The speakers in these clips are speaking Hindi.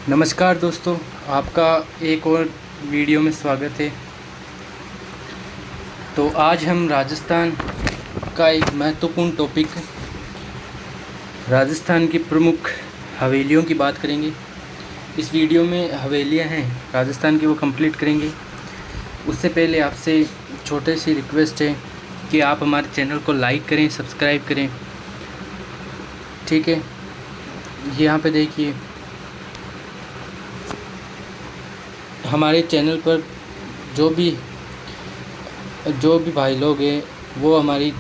नमस्कार दोस्तों, आपका एक और वीडियो में स्वागत है। तो आज हम राजस्थान का एक महत्वपूर्ण टॉपिक राजस्थान की प्रमुख हवेलियों की बात करेंगे। इस वीडियो में हवेलियां हैं राजस्थान की, वो कंप्लीट करेंगे। उससे पहले आपसे छोटे सी रिक्वेस्ट है कि आप हमारे चैनल को लाइक करें, सब्सक्राइब करें, ठीक है। यहाँ पे देखिए, हमारे चैनल पर जो भी भाई लोग हैं वो हमारी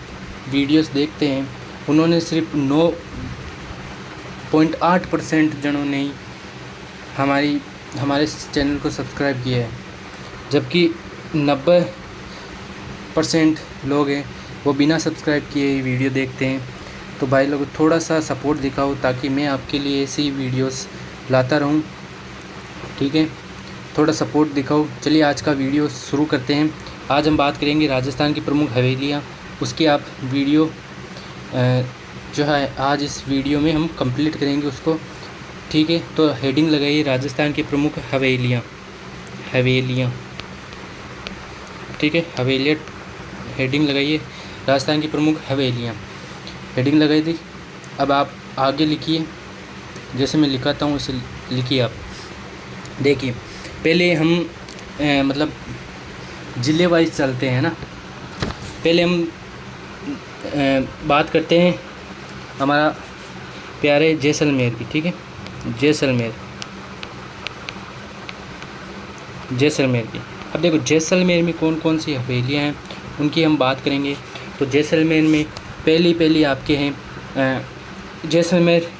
वीडियोस देखते हैं, उन्होंने सिर्फ 9.8% जनों ने ही हमारे चैनल को सब्सक्राइब किया है, जबकि 90% लोग हैं वो बिना सब्सक्राइब किए ही वीडियो देखते हैं। तो भाई लोग थोड़ा सा सपोर्ट दिखाओ ताकि मैं आपके लिए ऐसी वीडियोस लाता रहूं, ठीक है। थोड़ा सपोर्ट दिखाओ। चलिए आज का वीडियो शुरू करते हैं। आज हम बात करेंगे राजस्थान की प्रमुख हवेलियाँ। उसकी आप वीडियो जो है आज इस वीडियो में हम कंप्लीट करेंगे उसको, ठीक है। तो हेडिंग लगाइए राजस्थान की प्रमुख हवेलियाँ, ठीक है। हवेलियाँ हेडिंग लगाइए, राजस्थान की प्रमुख हवेलियाँ हेडिंग लगाई दी। अब आप आगे लिखिए, जैसे मैं लिखाता हूँ उसे लिखिए आप। देखिए, पहले हम मतलब ज़िले वाइज चलते हैं ना। पहले हम बात करते हैं हमारा प्यारे जैसलमेर की, ठीक है। जैसलमेर की। अब देखो जैसलमेर में कौन कौन सी हवेलियाँ हैं उनकी हम बात करेंगे। तो जैसलमेर में पहली आपके हैं जैसलमेर,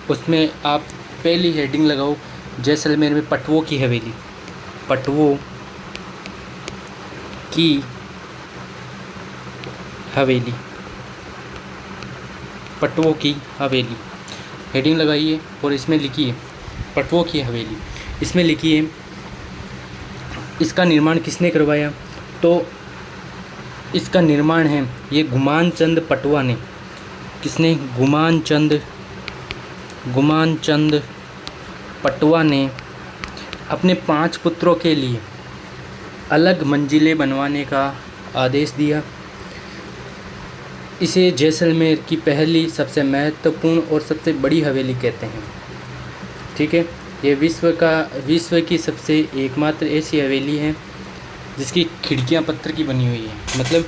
उसमें आप पहली हेडिंग लगाओ जैसलमेर में पटवों की हवेली। पटवों की हवेली हेडिंग लगाइए और इसमें लिखिए पटवों की हवेली। इसमें लिखिए इसका निर्माण किसने करवाया। तो इसका निर्माण है ये गुमान चंद पटवा ने। किसने? गुमान चंद पटवा ने अपने 5 पुत्रों के लिए अलग मंजिलें बनवाने का आदेश दिया। इसे जैसलमेर की पहली, सबसे महत्वपूर्ण और सबसे बड़ी हवेली कहते हैं, ठीक है। ये विश्व की सबसे एकमात्र ऐसी हवेली है जिसकी खिड़कियां पत्थर की बनी हुई है। मतलब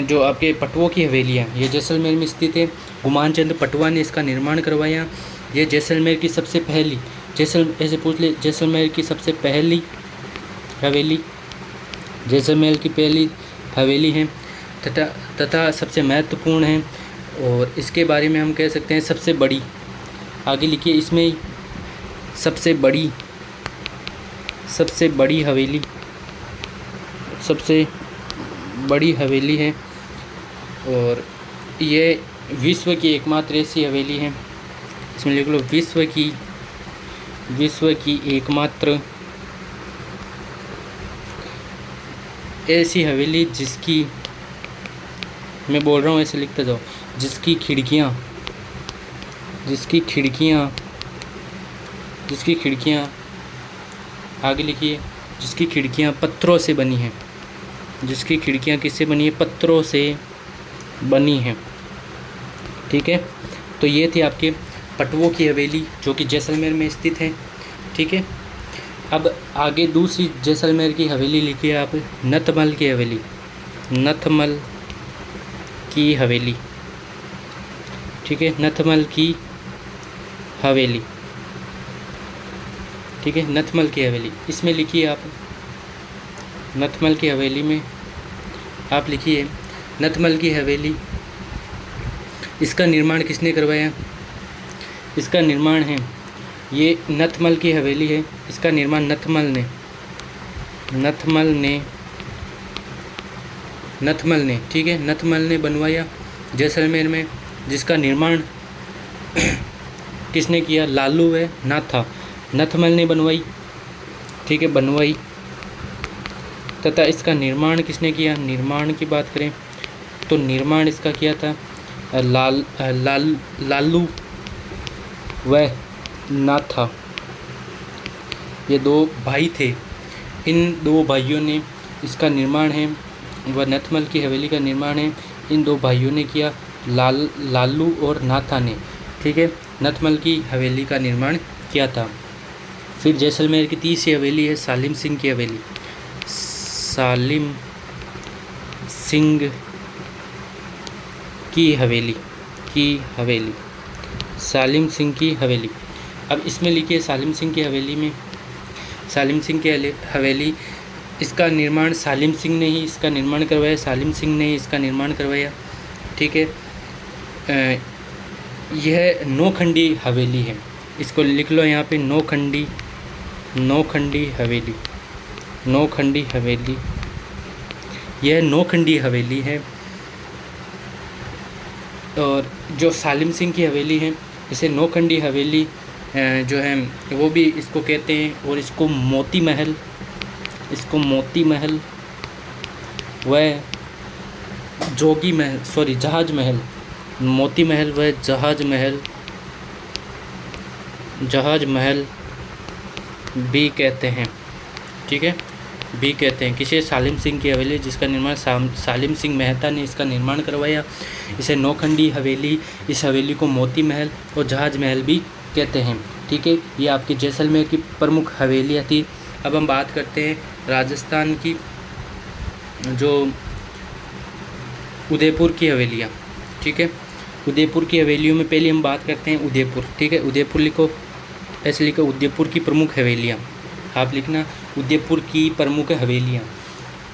जो आपके पटवों की हवेलियाँ ये जैसलमेर में स्थित है। गुमान चंद पटवा ने इसका निर्माण करवाया। ये जैसलमेर की सबसे पहली, ऐसे पूछ ले, जैसलमेर की सबसे पहली हवेली, जैसलमेर की पहली हवेली है तथा सबसे महत्वपूर्ण है। और इसके बारे में हम कह सकते हैं सबसे बड़ी। आगे लिखिए, इसमें सबसे बड़ी हवेली है और ये विश्व की एकमात्र ऐसी हवेली है। इसमें लिख लो विश्व की एकमात्र ऐसी हवेली जिसकी, मैं बोल रहा हूँ ऐसे लिखते जाओ, जिसकी खिड़कियाँ आगे लिखिए, जिसकी खिड़कियाँ पत्थरों से बनी हैं। जिसकी खिड़कियाँ किससे बनी है? पत्थरों से बनी हैं, ठीक है। तो ये थी आपके पटवों की हवेली जो कि जैसलमेर में स्थित है, ठीक है। अब आगे दूसरी जैसलमेर की हवेली लिखिए आप, नथमल की हवेली, ठीक है। नथमल की हवेली, ठीक है। नथमल की हवेली, इसमें लिखिए आप नथमल की हवेली में आप लिखिए नथमल की हवेली। इसका निर्माण किसने करवाया? इसका निर्माण है ये नथमल की हवेली है। इसका निर्माण नथमल ने, ठीक है, नथमल ने बनवाया जैसलमेर में। जिसका निर्माण किसने किया? लालू व नाथा नथमल ने बनवाई, ठीक है, बनवाई। तथा इसका निर्माण किसने किया? निर्माण की बात करें तो निर्माण इसका किया था लालू व नाथा ये 2 भाई थे। इन 2 भाइयों ने इसका निर्माण है, व नथमल की हवेली का निर्माण है इन 2 भाइयों ने किया, लालू और नाथा ने। ठीक है, नथमल की हवेली का निर्माण किया था। फिर जैसलमेर की तीसरी हवेली है सालिम सिंह की हवेली। सालिम सिंह की हवेली सालिम सिंह की हवेली। अब इसमें लिखिए सालिम सिंह की हवेली में, सालिम सिंह की हवेली, इसका निर्माण सालिम सिंह ने ही इसका निर्माण करवाया, सालिम सिंह ने ही इसका निर्माण करवाया। ठीक है, यह 9 खंडी हवेली है, इसको लिख लो यहाँ पे, 9 खंडी हवेली, 9 खंडी हवेली, यह 9 खंडी हवेली है। और जो सालिम सिंह की हवेली है, इसे 9 खंडी हवेली जो है वो भी इसको कहते हैं। और इसको मोती महल व जहाज महल, मोती महल व जहाज महल भी कहते हैं। ठीक है, भी कहते हैं किसे? सालिम सिंह की हवेली, जिसका निर्माण सालिम सिंह मेहता ने इसका निर्माण करवाया। इसे 9 खंडी हवेली, इस हवेली को मोती महल और जहाज महल भी कहते हैं। ठीक है, ये आपकी जैसलमेर की प्रमुख हवेलियाँ थी। अब हम बात करते हैं राजस्थान की, जो उदयपुर की हवेलियाँ। ठीक है, उदयपुर की हवेलियों में पहले हम बात करते हैं उदयपुर। ठीक है, उदयपुर लिखो, ऐसे लिखो, उदयपुर की प्रमुख हवेलियाँ, आप लिखना उदयपुर की प्रमुख हवेलियाँ।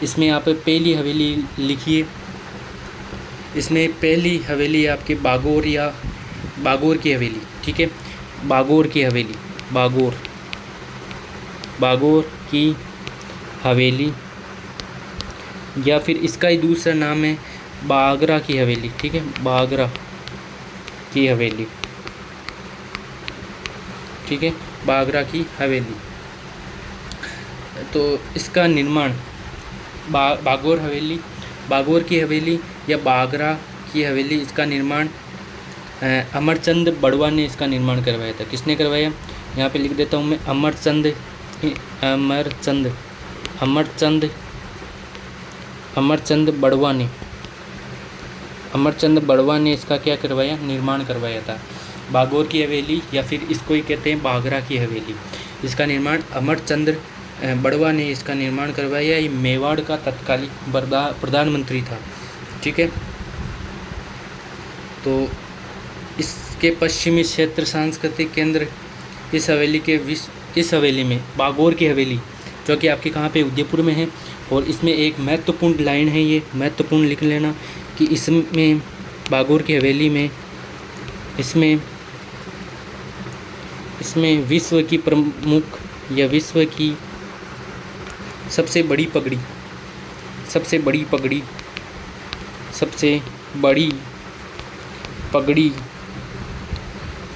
इसमें आप पहली हवेली लिखिए, इसमें पहली हवेली आपके बागोर की हवेली। ठीक है, बागोर की हवेली, बागोर की हवेली, या फिर इसका ही दूसरा नाम है बागरा की हवेली। ठीक है, बागरा की हवेली। ठीक है, बागरा की हवेली। तो इसका निर्माण बागोर की हवेली या बागरा की हवेली, इसका निर्माण अमरचंद बड़वा ने इसका निर्माण करवाया था। किसने करवाया? यहाँ पे लिख देता हूँ मैं, अमरचंद बड़वा ने इसका क्या करवाया? निर्माण करवाया था। बागोर की हवेली, या फिर इसको ही कहते हैं बागरा की हवेली, इसका निर्माण अमरचंद बड़वा ने इसका निर्माण करवाया। ये मेवाड़ का तत्कालीन प्रधानमंत्री था। ठीक है, तो इसके पश्चिमी क्षेत्र सांस्कृतिक केंद्र इस हवेली में बागोर की हवेली, जो कि आपके कहाँ पे? उदयपुर में है। और इसमें एक महत्वपूर्ण लाइन है, ये महत्वपूर्ण लिख लेना कि इसमें बागोर की हवेली में इसमें विश्व की प्रमुख या विश्व की सबसे बड़ी पगड़ी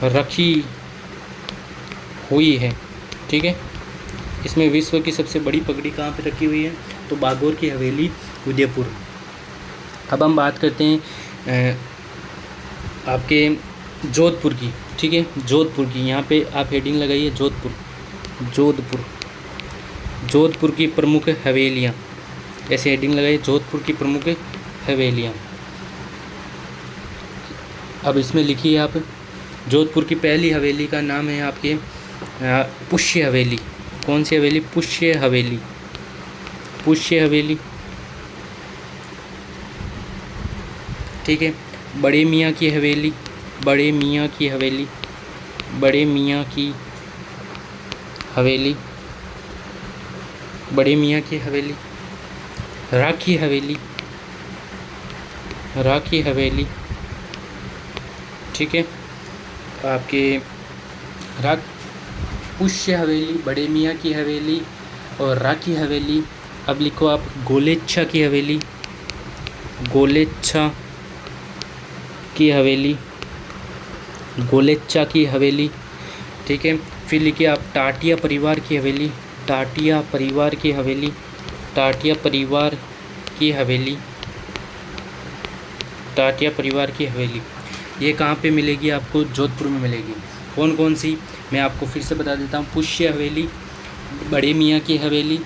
रखी हुई है। ठीक है, इसमें विश्व की सबसे बड़ी पगड़ी कहाँ पे रखी हुई है? तो बागोर की हवेली, उदयपुर। अब हम बात करते हैं आपके जोधपुर की। ठीक है, जोधपुर की, यहाँ पे आप हेडिंग लगाइए जोधपुर की प्रमुख हवेलियाँ, ऐसे हेडिंग लगाइए, जोधपुर की प्रमुख हवेलियाँ। अब इसमें लिखिए आप, जोधपुर की पहली हवेली का नाम है आपके पुष्य हवेली। कौन सी हवेली? पुष्य हवेली। ठीक है, बड़े मियाँ की हवेली, राखी हवेली। ठीक है, आपके पुष्य हवेली, बड़े मियाँ की हवेली और राखी हवेली। अब लिखो आप गोलेच्छा की हवेली। ठीक है, फिर लिखिए आप टाटिया परिवार की हवेली। ये कहाँ पे मिलेगी आपको? जोधपुर में मिलेगी। कौन कौन सी? मैं आपको फिर से बता देता हूँ। पुष्य हवेली, बड़े मियाँ की हवेली,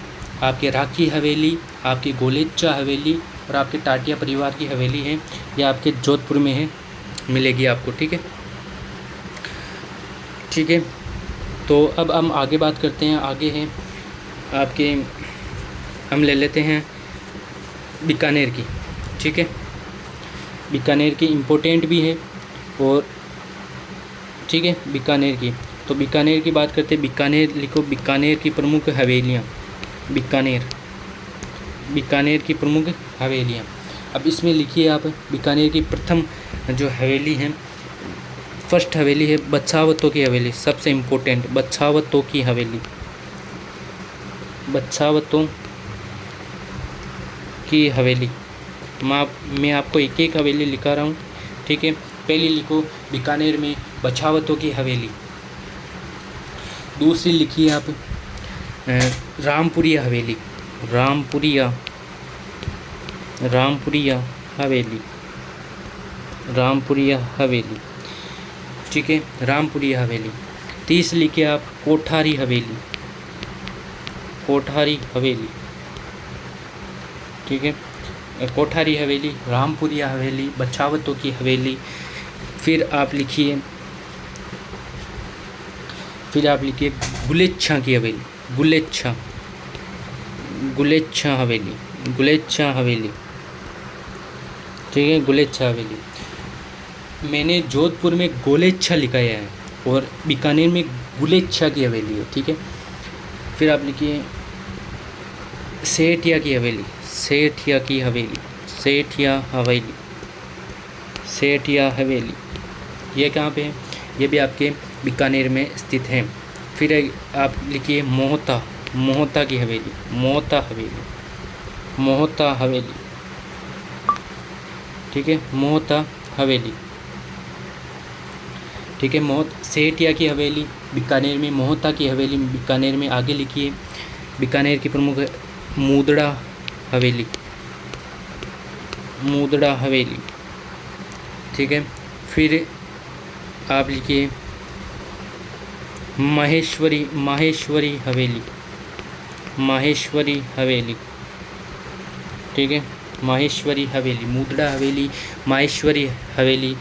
आपके राखी हवेली, आपकी गोलेच्चा हवेली और आपके टाटिया परिवार की हवेली है। ये आपके जोधपुर में है, मिलेगी आपको। ठीक है, ठीक है। तो अब हम आगे बात करते हैं। आगे है आपके, हम ले लेते हैं बीकानेर की। ठीक है, बीकानेर की इम्पोर्टेंट भी है और ठीक है, बीकानेर की। तो बीकानेर की बात करते हैं। बीकानेर लिखो, बीकानेर की प्रमुख हवेलियाँ, बीकानेर, बीकानेर की प्रमुख हवेलियाँ। अब इसमें लिखिए आप, बीकानेर की प्रथम जो हवेली है, फर्स्ट हवेली है बच्छावतों की हवेली, सबसे इम्पोर्टेंट बच्छावतों की हवेली, बच्छावतों की हवेली। मैं आपको एक एक हवेली लिखा रहा हूँ। ठीक है, पहली लिखो बीकानेर में बच्छावतों की हवेली। दूसरी लिखिए आप रामपुरिया हवेली, रामपुरिया, रामपुरिया हवेली, रामपुरिया हवेली। ठीक है, रामपुरिया हवेली। तीसरी लिखिए आप कोठारी हवेली, कोठारी हवेली। ठीक है, कोठारी हवेली, रामपुरिया हवेली, बच्छावतों की हवेली। फिर आप लिखिए गुलेच्छा की हवेली, गुलेच्छा, गुलेच्छा हवेली, गुलेच्छा हवेली। ठीक है, गुलेच्छा हवेली। मैंने जोधपुर में गोलेच्छा लिखाया है और बीकानेर में गुलेच्छा की हवेली है। ठीक है, फिर आप लिखिए सेठिया की हवेली, सेठिया की हवेली, सेठिया हवेली, सेठिया हवेली। ये कहाँ पे है? ये भी आपके बीकानेर में स्थित है। फिर आप लिखिए मोहता, मोहता की हवेली, मोहता हवेली, मोहता हवेली। ठीक है, मोहता हवेली। ठीक है, सेठिया की हवेली बीकानेर में, मोहता की हवेली बीकानेर में। आगे लिखिए बीकानेर की प्रमुख मुदड़ा हवेली, मुदड़ा हवेली। ठीक है, फिर आप लिखिए माहेश्वरी, माहेश्वरी हवेली, माहेश्वरी हवेली। ठीक है, माहेश्वरी हवेली, मुदड़ा हवेली, माहेश्वरी हवेली।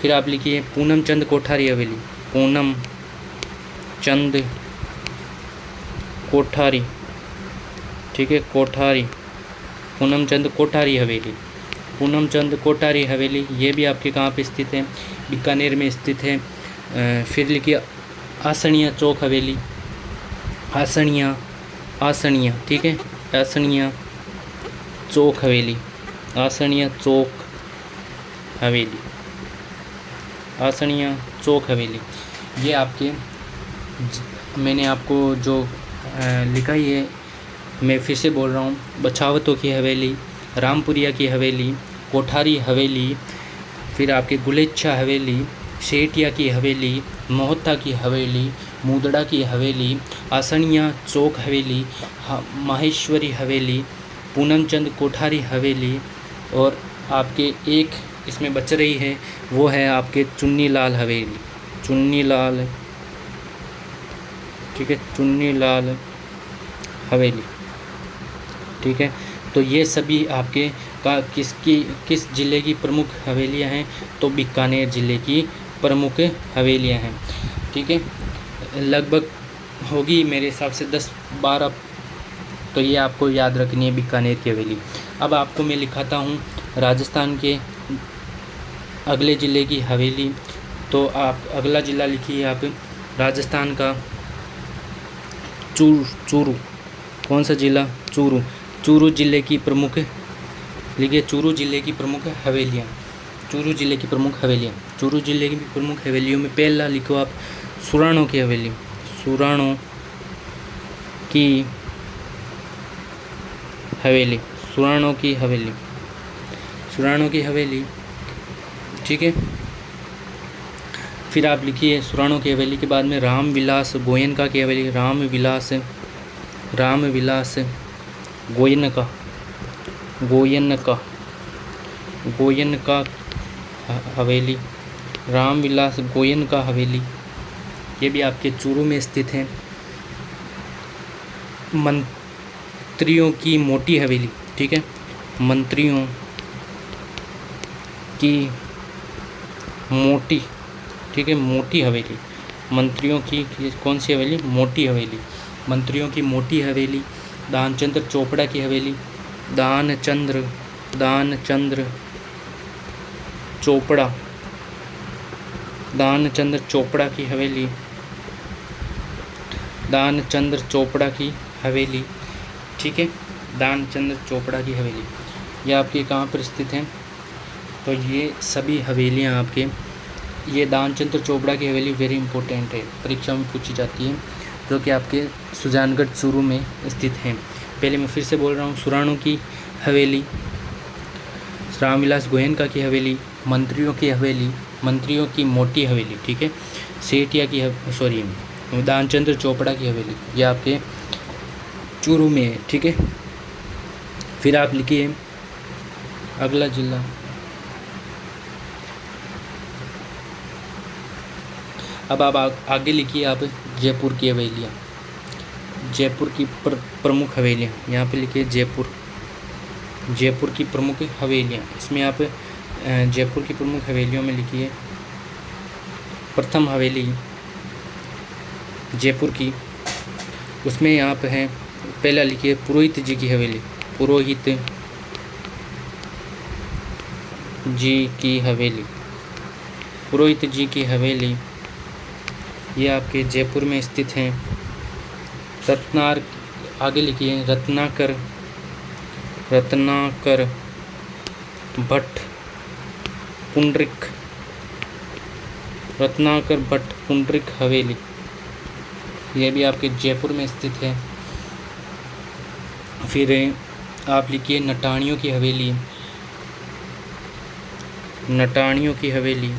फिर आप लिखिए पूनम चंद कोठारी हवेली, पूनम चंद कोठारी। ठीक है, कोठारी, पूनम चंद कोठारी हवेली, पूनम चंद कोठारी हवेली। ये भी आपके कहाँ पे स्थित है? बीकानेर में स्थित है। फिर लिखिए आसनिया चौक हवेली, आसनिया, आसनिया। ठीक है, आसनिया चौक हवेली, आसनिया चौक हवेली, आसनिया चौक हवेली। ये आपके, मैंने आपको जो लिखाई है, मैं फिर से बोल रहा हूँ, बच्छावतों की हवेली, रामपुरिया की हवेली, कोठारी हवेली, फिर आपके गुलेच्छा हवेली, सेठिया की हवेली, मोहता की हवेली, मुदड़ा की हवेली, आसनिया चौक हवेली, माहेश्वरी हवेली, पूनमचंद कोठारी हवेली। और आपके एक इसमें बच रही है, वो है आपके चुन्नी लाल हवेली, चुन्नी लाल। ठीक है, चुन्नी लाल हवेली। ठीक है, तो ये सभी आपके का किस ज़िले की प्रमुख हवेलियां हैं? तो बीकानेर ज़िले की प्रमुख हवेलियां हैं। ठीक है, लगभग होगी मेरे हिसाब से 10-12, तो ये आपको याद रखनी है बीकानेर की हवेली। अब आपको मैं लिखाता हूँ राजस्थान के अगले ज़िले की हवेली। तो आप अगला ज़िला लिखिए आप राजस्थान का चूरू। कौन सा ज़िला? चूरू। चूरू ज़िले की प्रमुख लिखिए, चूरू ज़िले की प्रमुख हवेलियाँ, चूरू ज़िले की प्रमुख हवेलियाँ। चूरू ज़िले की प्रमुख हवेलियों में पहला लिखो आप सुराणों की हवेली, सुराणों की हवेली, सुराणों की हवेली, सुराणों की हवेली। ठीक है, फिर आप लिखिए सुराणों की हवेली के बाद में रामविलास गोयनका की हवेली, रामविलास, रामविलास गोयनका, गोयनका, गोयनका हवेली, रामविलास गोयनका हवेली। ये भी आपके चूरू में स्थित है। मंत्रियों की मोटी हवेली, ठीक है, मंत्रियों की मोटी, ठीक है, मोटी हवेली, मंत्रियों की कौन सी हवेली? मोटी हवेली, मंत्रियों की मोटी हवेली, दानचंद्र चोपड़ा की हवेली, दानचंद्र चोपड़ा, दानचंद्र चोपड़ा की हवेली, दानचंद्र चोपड़ा की हवेली, ठीक है, दानचंद्र चोपड़ा की हवेली, ये आपके कहाँ पर स्थित हैं? तो ये सभी हवेलियाँ आपके, ये दानचंद्र चोपड़ा की हवेली वेरी इंपॉर्टेंट है, परीक्षा में पूछी जाती है, जो कि आपके सुजानगढ़ चूरू में स्थित हैं। पहले मैं फिर से बोल रहा हूँ, सुराणों की हवेली, रामविलास गोयनका की हवेली, मंत्रियों की हवेली, मंत्रियों की मोटी हवेली, ठीक है, सेठिया की सॉरी दानचंद्र चोपड़ा की हवेली, ये आपके चूरू में है, ठीक है। फिर आप लिखिए अगला जिला, अब आप आगे लिखिए आप जयपुर की हवेलियाँ, जयपुर की प्रमुख हवेलियाँ, यहाँ पे लिखिए जयपुर, जयपुर की प्रमुख हवेलियाँ। इसमें आप जयपुर की प्रमुख हवेलियों में लिखिए प्रथम हवेली जयपुर की, उसमें यहाँ पे है, पहला लिखिए पुरोहित जी की हवेली, पुरोहित जी की हवेली, पुरोहित जी की हवेली, ये आपके जयपुर में स्थित हैं। रत्नाकर, आगे लिखिए रत्नाकर, रत्नाकर भट्ट पुंडरिक, रत्नाकर भट्ट पुंडरिक हवेली, यह भी आपके जयपुर में स्थित है। फिर आप लिखिए नटाणियों की हवेली, नटाणियों की हवेली,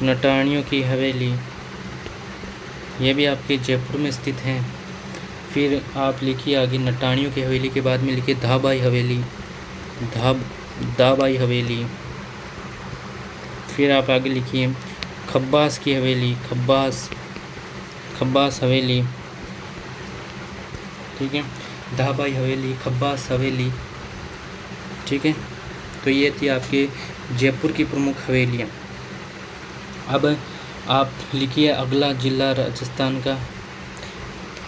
नटाणियों की हवेली, यह भी आपके जयपुर में स्थित हैं। फिर आप लिखिए आगे नटाणियों की हवेली के बाद में लिखिए धाबाई हवेली, दाबाई हवेली। फिर आप आगे लिखिए खब्बास की हवेली, खब्बास हवेली, ठीक है, धाबाई हवेली, खब्बास हवेली, ठीक है। तो ये थी आपके जयपुर की प्रमुख हवेलियाँ। अब आप लिखिए अगला जिला राजस्थान का,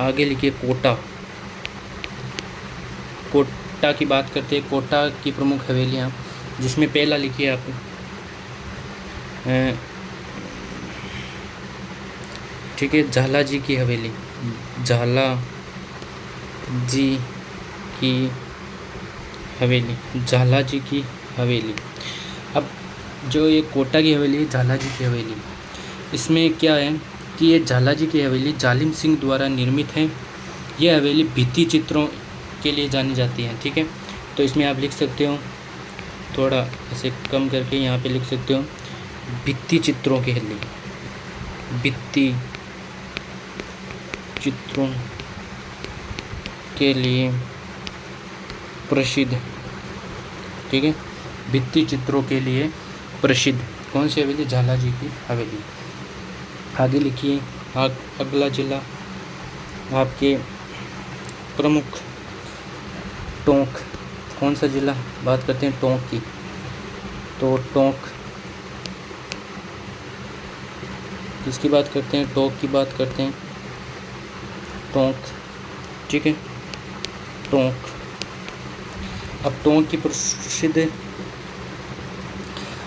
आगे लिखिए कोटा, कोटा की बात करते हैं, कोटा की प्रमुख हवेलियाँ, जिसमें पहला लिखिए आप ठीक है झाला जी की हवेली, झाला जी की हवेली, झाला जी की हवेली। अब जो ये कोटा की हवेली है, झाला जी की हवेली, इसमें क्या है कि ये झाला जी की हवेली जालिम सिंह द्वारा निर्मित है। ये हवेली भित्ति चित्रों के लिए जानी जाती है, ठीक है। तो इसमें आप लिख सकते हो, थोड़ा ऐसे कम करके यहाँ पे लिख सकते हो भित्ति चित्रों के लिए, भित्ति चित्रों के लिए प्रसिद्ध, ठीक है, भित्ति चित्रों के लिए प्रसिद्ध कौन सी हवेली? झाला जी की हवेली। आगे लिखिए अगला जिला आपके प्रमुख टोंक, कौन सा जिला बात करते हैं? टोंक की। तो टोंक किसकी बात करते हैं? टोंक की बात करते हैं, टोंक, ठीक है, टोंक। अब टोंक की प्रसिद्ध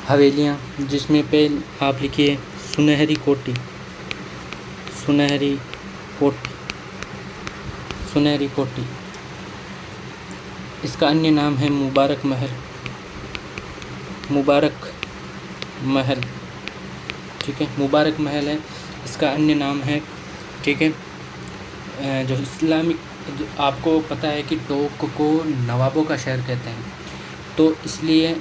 हवेलियाँ, जिसमें पहले आप लिखिए सुनहरी कोठी, सुनहरी कोठी, सुनहरी कोठी। इसका अन्य नाम है मुबारक महल, मुबारक महल, ठीक है, मुबारक महल है, इसका अन्य नाम है, ठीक है। जो इस्लामिक, आपको पता है कि टोंक को नवाबों का शहर कहते हैं, तो इसलिए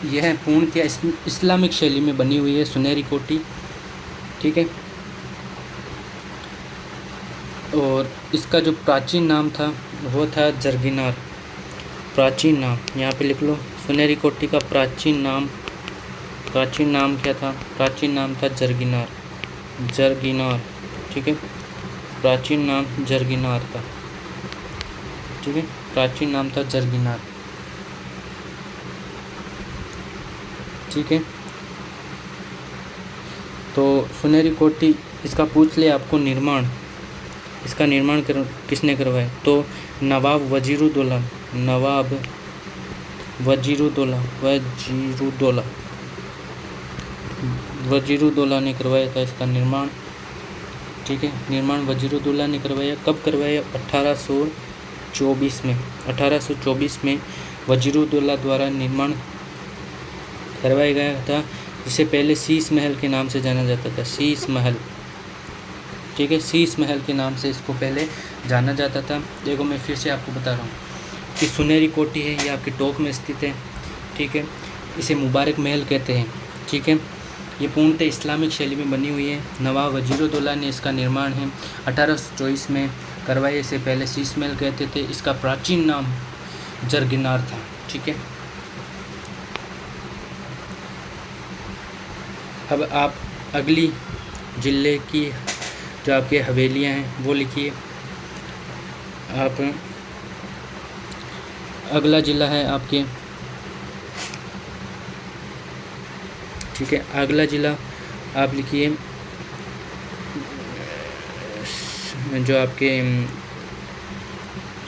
यह पूर्णतः इस्लामिक शैली में बनी हुई है सुनहरी कोठी, ठीक है। और इसका जो प्राचीन नाम था वो था जरगिनार, प्राचीन नाम यहाँ पे लिख लो। सुनहरी कोठी का प्राचीन नाम क्या था? प्राचीन नाम था जरगिनार, जरगिनार, ठीक है, प्राचीन नाम जरगिनार था, ठीक है, प्राचीन नाम था जरगिनार, ठीक है। तो सुनहरी कोठी इसका पूछ ले आपको निर्माण, इसका निर्माण किसने करवाया, तो नवाब वजीरुद्दौला, नवाब वजीरुद्दौला ने करवाया था इसका निर्माण, ठीक है। निर्माण वजीरुद्दौला ने करवाया। कब करवाया, 1824 में, 1824 में वजीरुद्दौला द्वारा निर्माण करवाया गया था, जिसे पहले शीश महल के नाम से जाना जाता था, शीश महल, ठीक है, शीश महल के नाम से इसको पहले जाना जाता था। देखो मैं फिर से आपको बता रहा हूँ कि सुनहरी कोठी है, ये आपके टोंक में स्थित है, ठीक है। इसे मुबारक महल कहते हैं, ठीक है। ये पूर्णतः इस्लामिक शैली में बनी हुई है। नवाब वजीरुद्दौला ने इसका निर्माण है 1824 में करवाया। इसे पहले शीश महल कहते थे। इसका प्राचीन नाम जरगिनार था, ठीक है। अब आप अगली ज़िले की जो आपके हवेलियां हैं वो लिखिए। आप अगला ज़िला है आपके, ठीक है, अगला ज़िला आप लिखिए जो आपके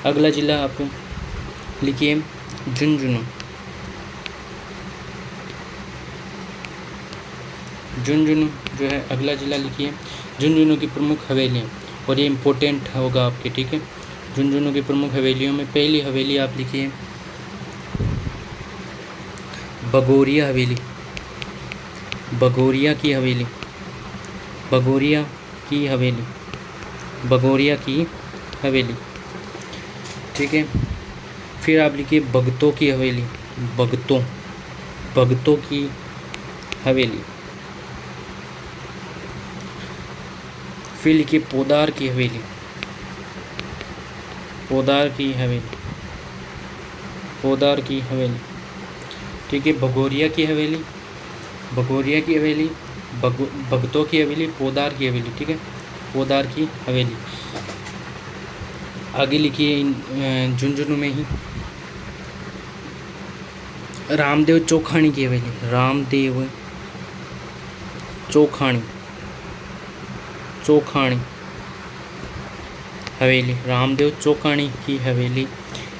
अगला ज़िला आप लिखिए झुंझुनू। झुंझुनू जो है अगला ज़िला लिखिए। झुंझुनू की प्रमुख हवेलियाँ, और ये इम्पोर्टेंट होगा आपके, ठीक है। झुंझुनू की प्रमुख हवेलियों में पहली हवेली आप लिखिए बगोरिया हवेली, बगोरिया की हवेली, बगोरिया की हवेली, बगोरिया की हवेली, ठीक है। फिर आप लिखिए भगतों की हवेली, भगतों की हवेली। फिर लिखिए पोदार की हवेली, पोदार की हवेली, पोदार की हवेली, ठीक है। भगोरिया की हवेली, भगोरिया की हवेली, भगतों की हवेली, पोदार की हवेली, ठीक है, पोदार की हवेली। आगे लिखिए झुंझुनू में ही रामदेव चौखानी की हवेली, रामदेव चौखानी हवेली, रामदेव चौखानी की हवेली,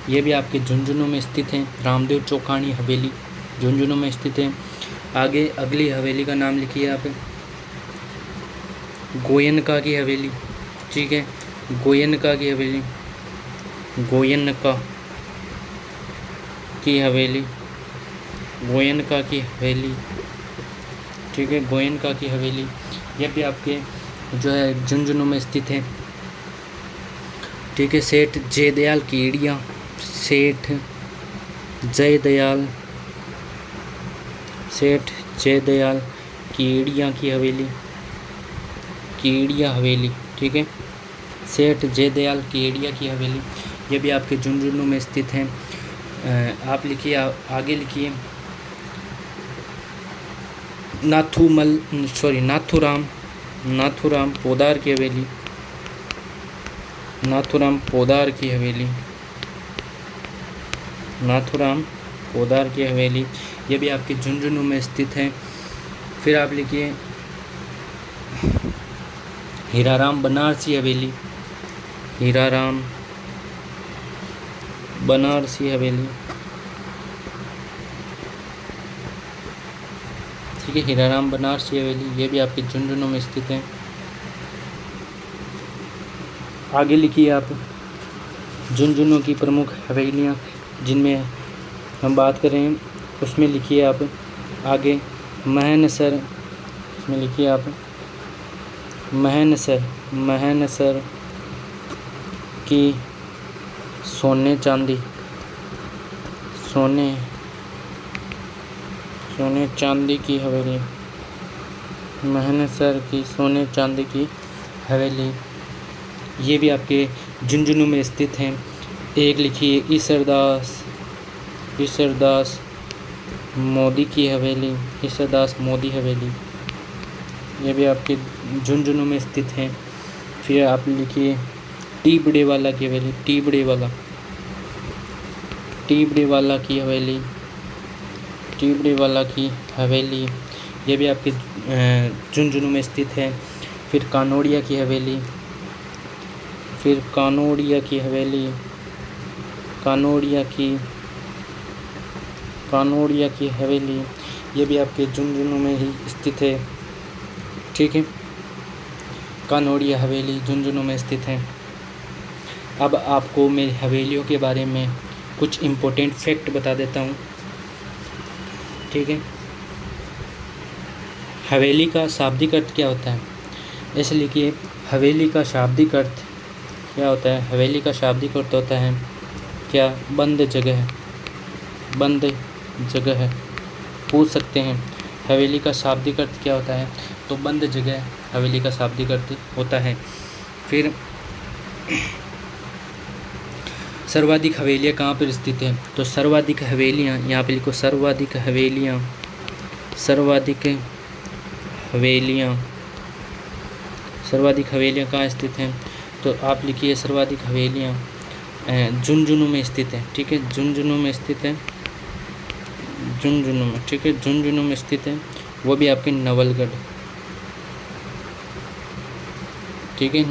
ये भी आपके झुंझुनू में स्थित है। रामदेव चौखानी हवेली झुंझुनू में स्थित है। आगे अगली हवेली का नाम लिखिए आप गोयनका की हवेली, ठीक है, गोयनका की हवेली, गोयनका की हवेली, गोयनका की हवेली, ठीक है, गोयनका की हवेली, यह भी आपके जो है झुंझुनू में स्थित है, ठीक है। सेठ जयदयाल केड़िया, सेठ जयदयाल केड़िया की हवेली, केड़िया हवेली, ठीक है, सेठ जयदयाल केड़िया की हवेली, ये भी आपके झुंझुनू में स्थित है। आप लिखिए आगे लिखिए नाथूराम पोदार की हवेली, नाथूराम पोदार की हवेली, नाथूराम पोदार की हवेली, ये भी आपके झुंझुनू में स्थित है। फिर आप लिखिए हीराराम बनारसी हवेली, हीराराम बनारसी हवेली, ठीक है, हीराराम बनारसी हवेली, ये भी आपके झुंझुनू में स्थित है। आगे लिखिए आप झुंझुनू की प्रमुख हवेलियाँ जिनमें हम बात करें, उसमें लिखिए आप आगे महनसर, इसमें लिखिए आप महनसर की सोने चांदी की हवेली, महनसर की सोने चांदी की हवेली, ये भी आपके झुंझुनू में स्थित हैं। एक लिखिए ईसरदास मोदी की हवेली, ईसरदास मोदी हवेली, ये भी आपके झुंझुनू में स्थित हैं। फिर आप लिखिए टिबड़ेवाला की हवेली, टिबड़ेवाला की हवेली, टिबड़ेवाला की हवेली, ये भी आपके झुंझुनू में स्थित है। फिर कानोड़िया की हवेली, फिर कानोड़िया की हवेली, कानोड़िया की हवेली, ये भी आपके झुंझुनू में ही स्थित है। ठीक है, कानोड़िया हवेली झुंझुनू में स्थित है। अब आपको मैं हवेलियों के बारे में कुछ इम्पोर्टेंट फैक्ट बता देता हूँ। ठीक है, हवेली का शाब्दिक अर्थ क्या होता है, ऐसे लिखिए हवेली का शाब्दिक अर्थ क्या होता है। हवेली का शाब्दिक अर्थ होता है क्या, बंद जगह, बंद जगह। पूछ सकते हैं हवेली का शाब्दिक अर्थ क्या होता है, तो बंद जगह हवेली का शाब्दिक अर्थ होता है। फिर सर्वाधिक हवेलियाँ कहाँ पर स्थित हैं, तो सर्वाधिक हवेलियाँ यहाँ पे लिखो, सर्वाधिक हवेलियाँ, सर्वाधिक हवेलियाँ, सर्वाधिक हवेलियाँ कहाँ स्थित हैं, तो आप लिखिए सर्वाधिक हवेलियाँ झुंझुनू में स्थित है। ठीक है, झुंझुनू में स्थित है, झुंझुनू में। ठीक है, झुंझुनू में स्थित है, वो भी आपके नवलगढ़। ठीक है,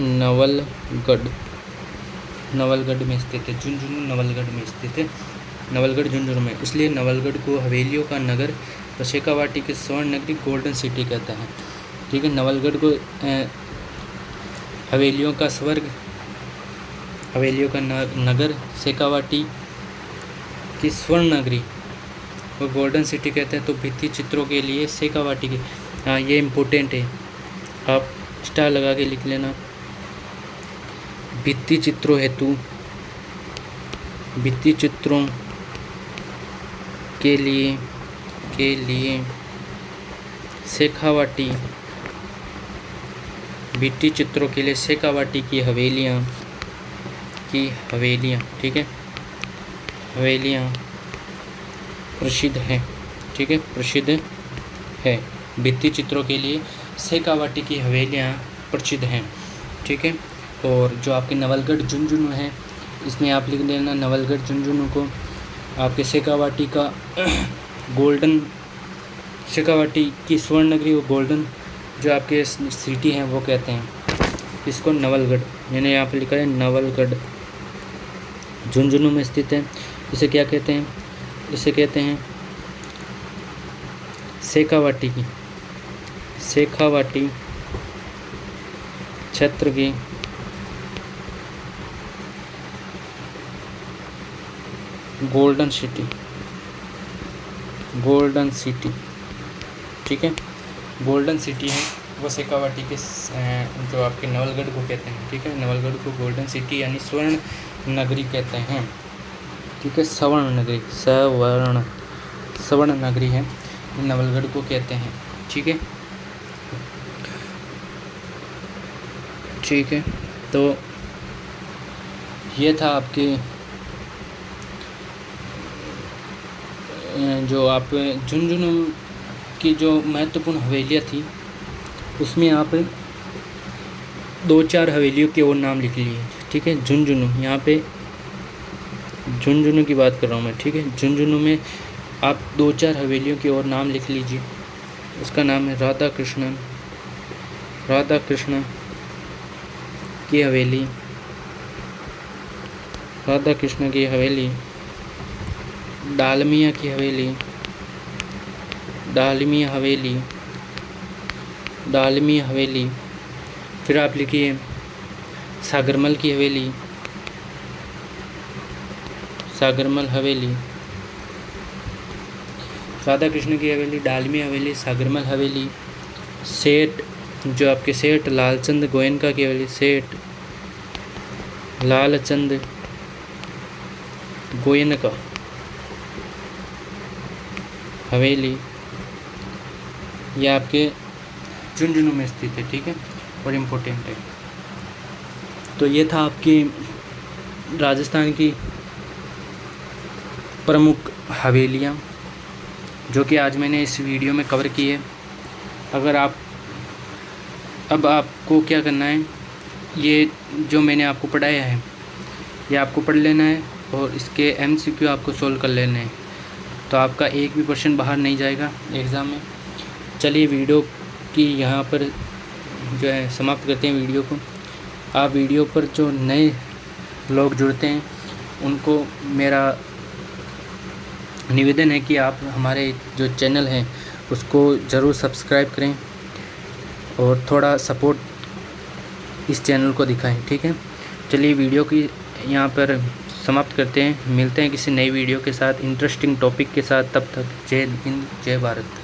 नवलगढ़ में स्थित है, झुंझुनू नवलगढ़ में स्थित है, नवलगढ़ झुंझुनू में। इसलिए नवलगढ़ को हवेलियों का नगर और शेखावाटी के स्वर्ण नगरी गोल्डन सिटी कहता है। ठीक है, नवलगढ़ को हवेलियों का स्वर्ग, हवेलियों का नगर, शेखावाटी की स्वर्ण नगरी वो गोल्डन सिटी कहते हैं। तो भित्ति चित्रों के लिए शेखावाटी की, हाँ ये इम्पोर्टेंट है, आप स्टार लगा के लिख लेना। भित्ति चित्रों हेतु, भित्ति चित्रों के लिए शेखावाटी, भित्ति चित्रों के लिए शेखावाटी की हवेलियाँ, ठीक है, हवेलियाँ प्रसिद्ध हैं। ठीक है, प्रसिद्ध है, भित्ति चित्रों के लिए शेखावाटी की हवेलियाँ प्रसिद्ध हैं। ठीक है, और जो आपके नवलगढ़ झुंझुनू है, इसमें आप लिख देना नवलगढ़ झुंझुनू को आपके शेखावाटी का गोल्डन, शेखावाटी की स्वर्ण नगरी, वो गोल्डन जो आपके सिटी हैं वो कहते हैं इसको नवलगढ़। मैंने यहाँ पे लिखा है नवलगढ़, झुंझुनू में स्थित है। इसे क्या कहते हैं, इसे कहते हैं शेखावाटी की, शेखावाटी क्षेत्र की गोल्डन सिटी, गोल्डन सिटी। ठीक है, गोल्डन सिटी है वो शेखावाटी के जो आपके नवलगढ़ को कहते हैं। ठीक है, नवलगढ़ को गोल्डन सिटी यानी स्वर्ण नगरी कहते हैं। ठीक है, स्वर्ण नगरी, स्वर्ण नगरी है, नवलगढ़ को कहते हैं। ठीक है, ठीक है, तो ये था आपके जो आप झुंझुनू की जो महत्वपूर्ण हवेलियाँ थी, उसमें आप 2-4 हवेलियों के और नाम लिख लिए। ठीक है, झुंझुनू, यहाँ पे झुंझुनू की बात कर रहा हूँ मैं। ठीक है, झुंझुनू में आप 2-4 हवेलियों के और नाम लिख लीजिए। उसका नाम है राधा कृष्ण की हवेली, राधा कृष्ण की हवेली, डालमिया की हवेली, डालमिया हवेली। फिर आप लिखिए सागरमल की हवेली, सागरमल हवेली, राधा कृष्ण की हवेली, डालमिया हवेली, सागरमल हवेली। सेठ, जो आपके सेठ लालचंद गोयनका की हवेली, सेठ लालचंद गोयनका हवेली, ये आपके झुंझुनू में स्थित है। ठीक है, और इम्पोर्टेंट है। तो ये था आपकी राजस्थान की प्रमुख हवेलियाँ, जो कि आज मैंने इस वीडियो में कवर की है। अगर आप, अब आपको क्या करना है, ये जो मैंने आपको पढ़ाया है ये आपको पढ़ लेना है और इसके MCQ आपको सोल्व कर लेने हैं, तो आपका एक भी क्वेश्चन बाहर नहीं जाएगा एग्ज़ाम में। चलिए वीडियो की यहाँ पर जो है समाप्त करते हैं वीडियो को। आप वीडियो पर जो नए लोग जुड़ते हैं उनको मेरा निवेदन है कि आप हमारे जो चैनल है उसको ज़रूर सब्सक्राइब करें और थोड़ा सपोर्ट इस चैनल को दिखाएं, ठीक है। चलिए वीडियो की यहाँ पर समाप्त करते हैं, मिलते हैं किसी नई वीडियो के साथ इंटरेस्टिंग टॉपिक के साथ। तब तक जय हिंद, जय भारत।